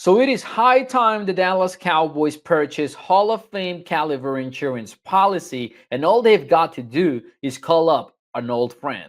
So it is high time the Dallas Cowboys purchase Hall of Fame caliber insurance policy, and all they've got to do is call up an old friend.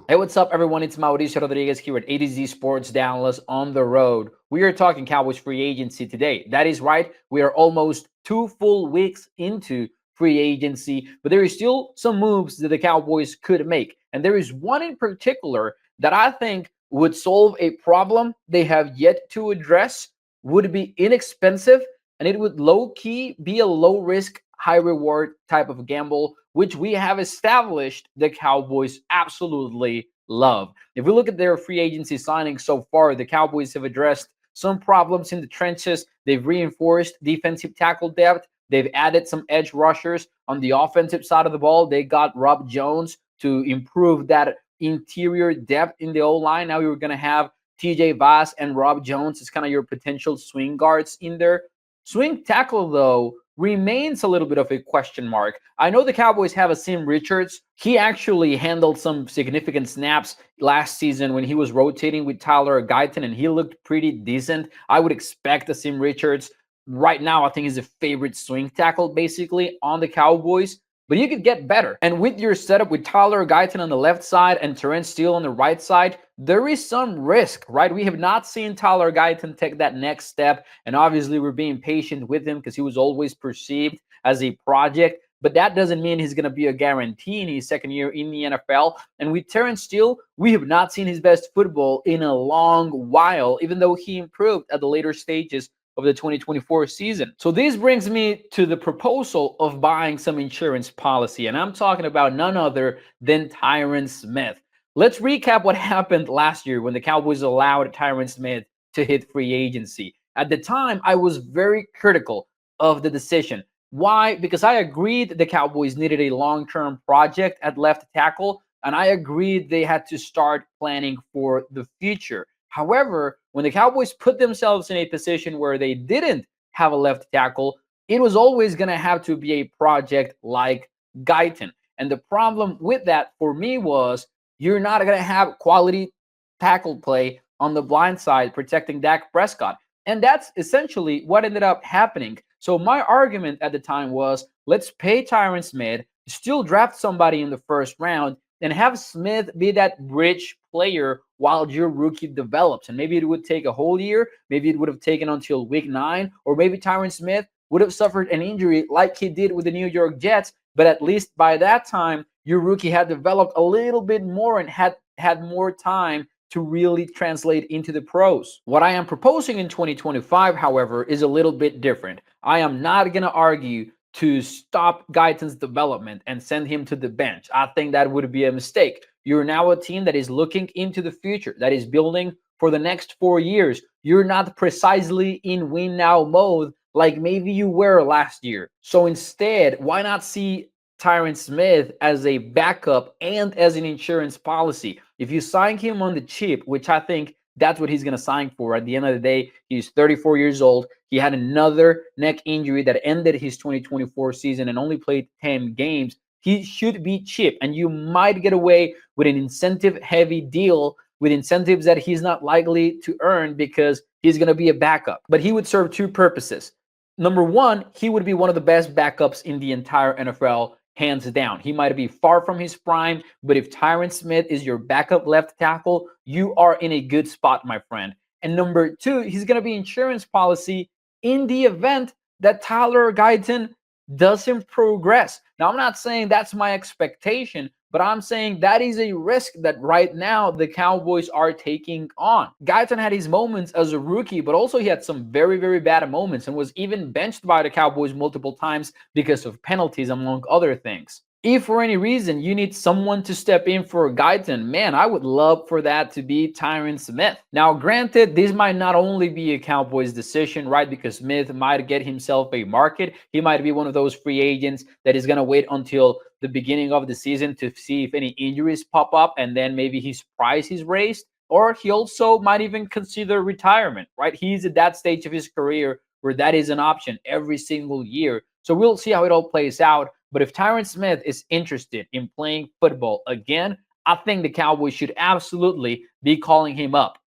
Hey, what's up, everyone? It's Mauricio Rodriguez here at A to Z Sports Dallas on the road. We are talking Cowboys free agency today. That is right. We are almost 2 full weeks into free agency, but there is still some moves that the Cowboys could make. And there is one in particular that I think would solve a problem they have yet to address, would be inexpensive, and it would low key be a low risk, high reward type of gamble, which we have established the Cowboys absolutely love. If we look at their free agency signings so far, the Cowboys have addressed some problems in the trenches. They've reinforced defensive tackle depth. They've added some edge rushers on the offensive side of the ball. They got Rob Jones to improve that interior depth in the O line. Now you're going to have TJ Vass and Rob Jones as kind of your potential swing guards in there. Swing tackle, though, remains a little bit of a question mark. I know the Cowboys have a Sim Richards. He actually handled some significant snaps last season when he was rotating with Tyler Guyton, and he looked pretty decent. I would expect a Sim Richards. Right now, I think he's a favorite swing tackle, basically, on the Cowboys. But you could get better. And with your setup with Tyler Guyton on the left side and Terrence Steele on the right side, there is some risk, right? We have not seen Tyler Guyton take that next step. And obviously, we're being patient with him because he was always perceived as a project. But that doesn't mean he's going to be a guarantee in his second year in the NFL. And with Terrence Steele, we have not seen his best football in a long while, even though he improved at the later stages of the 2024 season. So this brings me to the proposal of buying some insurance policy, and I'm talking about none other than Tyron Smith. Let's recap what happened last year when the Cowboys allowed Tyron Smith to hit free agency. At the time, I was very critical of the decision. Why? Because I agreed the Cowboys needed a long-term project at left tackle, and I agreed they had to start planning for the future. However, when the Cowboys put themselves in a position where they didn't have a left tackle, it was always going to have to be a project like Guyton. And the problem with that for me was you're not going to have quality tackle play on the blind side protecting Dak Prescott. And that's essentially what ended up happening. So my argument at the time was, let's pay Tyron Smith, still draft somebody in the first round, and have Smith be that bridge player while your rookie develops. And maybe it would take a whole year. Maybe it would have taken until week 9. Or maybe Tyron Smith would have suffered an injury like he did with the New York Jets. But at least by that time, your rookie had developed a little bit more and had more time to really translate into the pros. What I am proposing in 2025, however, is a little bit different. I am not going to argue to stop Guyton's development and send him to the bench. I think that would be a mistake. You're now a team that is looking into the future, that is building for the next 4 years. You're not precisely in win now mode like maybe you were last year. So instead, why not see Tyron Smith as a backup and as an insurance policy? If you sign him on the cheap, which I think that's what he's going to sign for. At the end of the day, he's 34 years old. He had another neck injury that ended his 2024 season and only played 10 games. He should be cheap, and you might get away with an incentive-heavy deal with incentives that he's not likely to earn because he's going to be a backup. But he would serve two purposes. Number one, he would be one of the best backups in the entire NFL, hands down. He might be far from his prime, but if Tyron Smith is your backup left tackle, you are in a good spot, my friend. And number two, he's going to be insurance policy in the event that Tyler Guyton doesn't progress. Now, I'm not saying that's my expectation, but I'm saying that is a risk that right now the Cowboys are taking on. Guyton had his moments as a rookie, but also he had some very, very bad moments and was even benched by the Cowboys multiple times because of penalties, among other things. If for any reason you need someone to step in for Guyton, man, I would love for that to be Tyron Smith. Now, granted, this might not only be a Cowboys decision, right? Because Smith might get himself a market. He might be one of those free agents that is going to wait until the beginning of the season to see if any injuries pop up, and then maybe his price is raised. Or he also might even consider retirement, right? He's at that stage of his career where that is an option every single year. So we'll see how it all plays out. But if Tyron Smith is interested in playing football again, I think the Cowboys should absolutely be calling him up.